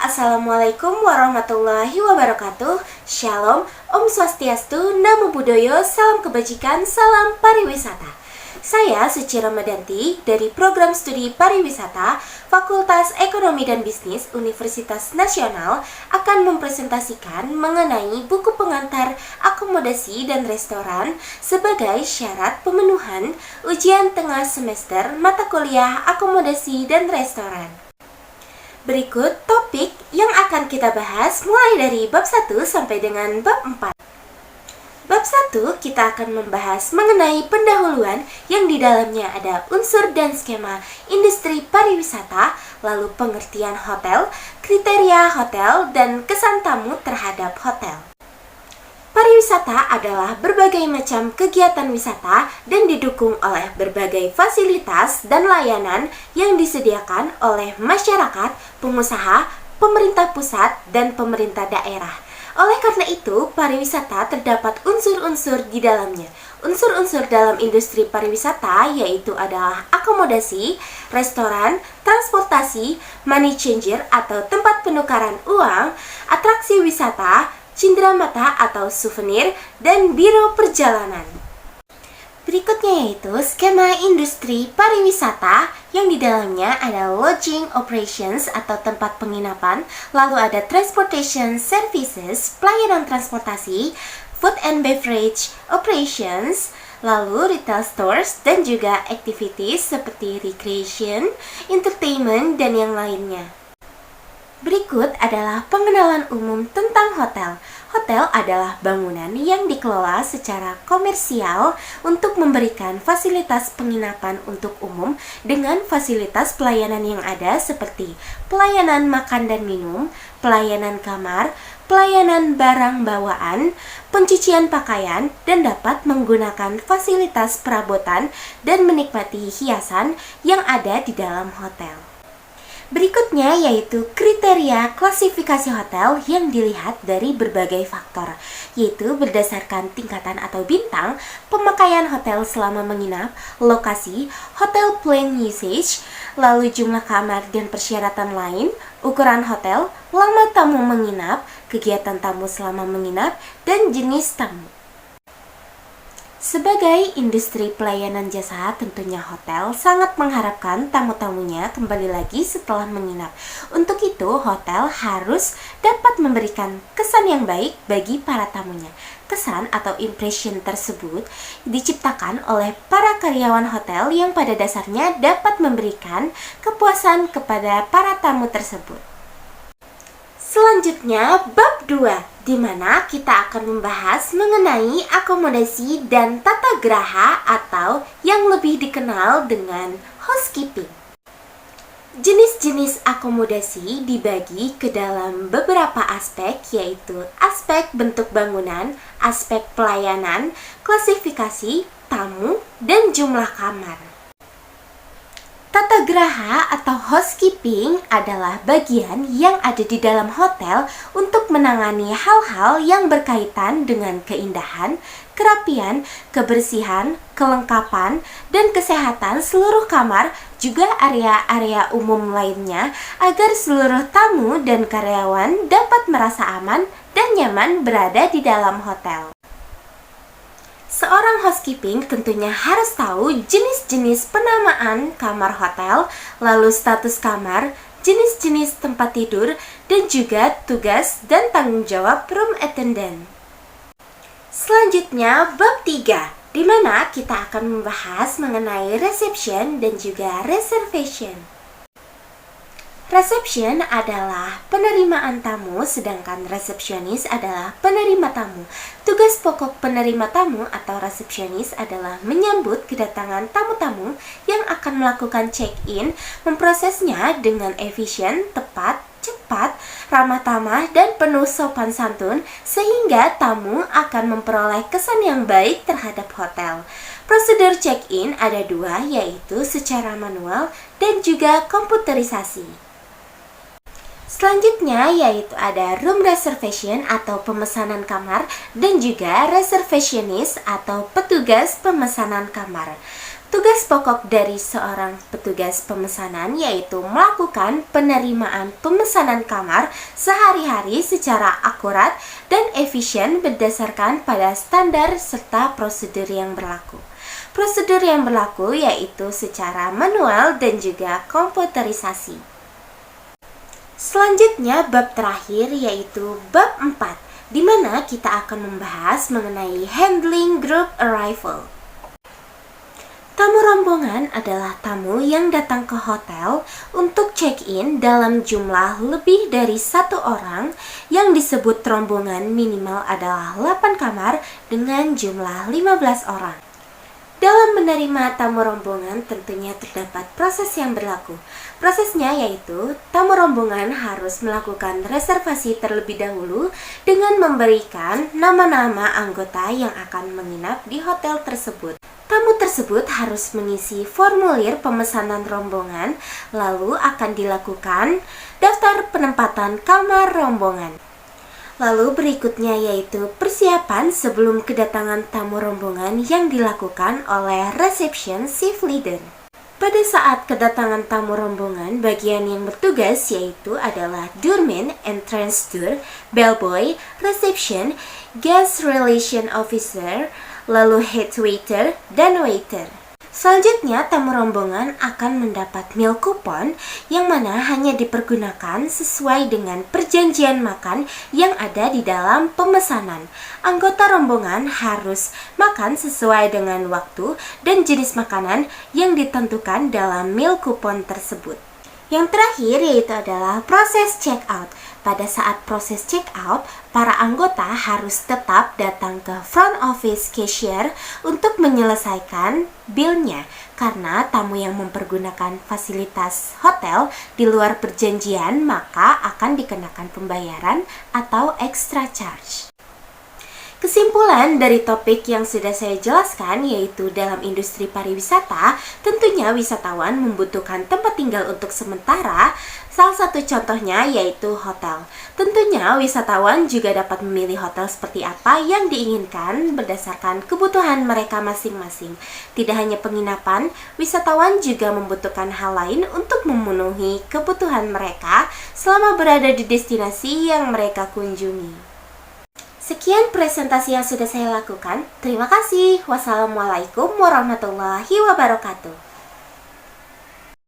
Assalamualaikum warahmatullahi wabarakatuh. Shalom, Om Swastiastu, Namo Buddhaya, salam kebajikan, salam pariwisata. Saya Suci Ramadanti dari Program Studi Pariwisata Fakultas Ekonomi dan Bisnis Universitas Nasional akan mempresentasikan mengenai buku pengantar akomodasi dan restoran sebagai syarat pemenuhan ujian tengah semester mata kuliah akomodasi dan restoran. Berikut topik yang akan kita bahas mulai dari bab 1 sampai dengan bab 4. Bab 1 kita akan membahas mengenai pendahuluan yang di dalamnya ada unsur dan skema industri pariwisata, lalu pengertian hotel, kriteria hotel, dan kesan tamu terhadap hotel. Pariwisata adalah berbagai macam kegiatan wisata dan didukung oleh berbagai fasilitas dan layanan yang disediakan oleh masyarakat, pengusaha, pemerintah pusat, dan pemerintah daerah. Oleh karena itu, pariwisata terdapat unsur-unsur di dalamnya. Unsur-unsur dalam industri pariwisata yaitu adalah akomodasi, restoran, transportasi, money changer atau tempat penukaran uang, atraksi wisata, cenderamata atau souvenir, dan biro perjalanan. Berikutnya yaitu skema industri pariwisata yang di dalamnya ada lodging operations atau tempat penginapan, lalu ada transportation services, pelayanan transportasi, food and beverage operations, lalu retail stores, dan juga activities seperti recreation, entertainment, dan yang lainnya. Berikut adalah pengenalan umum tentang hotel. Hotel adalah bangunan yang dikelola secara komersial untuk memberikan fasilitas penginapan untuk umum dengan fasilitas pelayanan yang ada seperti pelayanan makan dan minum, pelayanan kamar, pelayanan barang bawaan, pencucian pakaian, dan dapat menggunakan fasilitas perabotan dan menikmati hiasan yang ada di dalam hotel. Berikutnya yaitu kriteria klasifikasi hotel yang dilihat dari berbagai faktor, yaitu berdasarkan tingkatan atau bintang, pemakaian hotel selama menginap, lokasi, hotel plan usage, lalu jumlah kamar dan persyaratan lain, ukuran hotel, lama tamu menginap, kegiatan tamu selama menginap, dan jenis tamu. Sebagai industri pelayanan jasa, tentunya hotel sangat mengharapkan tamu-tamunya kembali lagi setelah menginap. Untuk itu, hotel harus dapat memberikan kesan yang baik bagi para tamunya. Kesan atau impression tersebut diciptakan oleh para karyawan hotel yang pada dasarnya dapat memberikan kepuasan kepada para tamu tersebut. Selanjutnya, bab 2, di mana kita akan membahas mengenai akomodasi dan tata graha atau yang lebih dikenal dengan housekeeping. Jenis-jenis akomodasi dibagi ke dalam beberapa aspek, yaitu aspek bentuk bangunan, aspek pelayanan, klasifikasi, tamu, dan jumlah kamar. Tata graha atau housekeeping adalah bagian yang ada di dalam hotel untuk menangani hal-hal yang berkaitan dengan keindahan, kerapian, kebersihan, kelengkapan, dan kesehatan seluruh kamar, juga area-area umum lainnya, agar seluruh tamu dan karyawan dapat merasa aman dan nyaman berada di dalam hotel. Seorang housekeeping tentunya harus tahu jenis-jenis penamaan kamar hotel, lalu status kamar, jenis-jenis tempat tidur, dan juga tugas dan tanggung jawab room attendant. Selanjutnya, bab 3, di mana kita akan membahas mengenai reception dan juga reservation. Reception adalah penerimaan tamu, sedangkan resepsionis adalah penerima tamu. Tugas pokok penerima tamu atau resepsionis adalah menyambut kedatangan tamu-tamu yang akan melakukan check-in, memprosesnya dengan efisien, tepat, cepat, ramah tamah, dan penuh sopan santun, sehingga tamu akan memperoleh kesan yang baik terhadap hotel. Prosedur check-in ada 2, yaitu secara manual dan juga komputerisasi. Selanjutnya yaitu ada room reservation atau pemesanan kamar dan juga reservationist atau petugas pemesanan kamar. Tugas pokok dari seorang petugas pemesanan yaitu melakukan penerimaan pemesanan kamar sehari-hari secara akurat dan efisien berdasarkan pada standar serta prosedur yang berlaku. Prosedur yang berlaku yaitu secara manual dan juga komputerisasi. Selanjutnya bab terakhir yaitu bab 4, di mana kita akan membahas mengenai handling group arrival. Tamu rombongan adalah tamu yang datang ke hotel untuk check-in dalam jumlah lebih dari 1 orang yang disebut rombongan minimal adalah 8 kamar dengan jumlah 15 orang. Dalam menerima tamu rombongan tentunya terdapat proses yang berlaku. Prosesnya yaitu tamu rombongan harus melakukan reservasi terlebih dahulu dengan memberikan nama-nama anggota yang akan menginap di hotel tersebut. Tamu tersebut harus mengisi formulir pemesanan rombongan, lalu akan dilakukan daftar penempatan kamar rombongan. Lalu berikutnya yaitu persiapan sebelum kedatangan tamu rombongan yang dilakukan oleh reception shift leader. Pada saat kedatangan tamu rombongan, bagian yang bertugas yaitu adalah doorman, entrance door, bellboy, reception, guest relation officer, lalu head waiter, dan waiter. Selanjutnya, tamu rombongan akan mendapat meal coupon yang mana hanya dipergunakan sesuai dengan perjanjian makan yang ada di dalam pemesanan. Anggota rombongan harus makan sesuai dengan waktu dan jenis makanan yang ditentukan dalam meal coupon tersebut. Yang terakhir yaitu adalah proses check-out. Pada saat proses check-out, para anggota harus tetap datang ke front office cashier untuk menyelesaikan bill-nya. Karena tamu yang mempergunakan fasilitas hotel di luar perjanjian, maka akan dikenakan pembayaran atau extra charge. Kesimpulan dari topik yang sudah saya jelaskan yaitu dalam industri pariwisata, tentunya wisatawan membutuhkan tempat tinggal untuk sementara. Salah satu contohnya yaitu hotel. Tentunya wisatawan juga dapat memilih hotel seperti apa yang diinginkan berdasarkan kebutuhan mereka masing-masing. Tidak hanya penginapan, wisatawan juga membutuhkan hal lain untuk memenuhi kebutuhan mereka selama berada di destinasi yang mereka kunjungi. Sekian presentasi yang sudah saya lakukan. Terima kasih. Wassalamualaikum warahmatullahi wabarakatuh.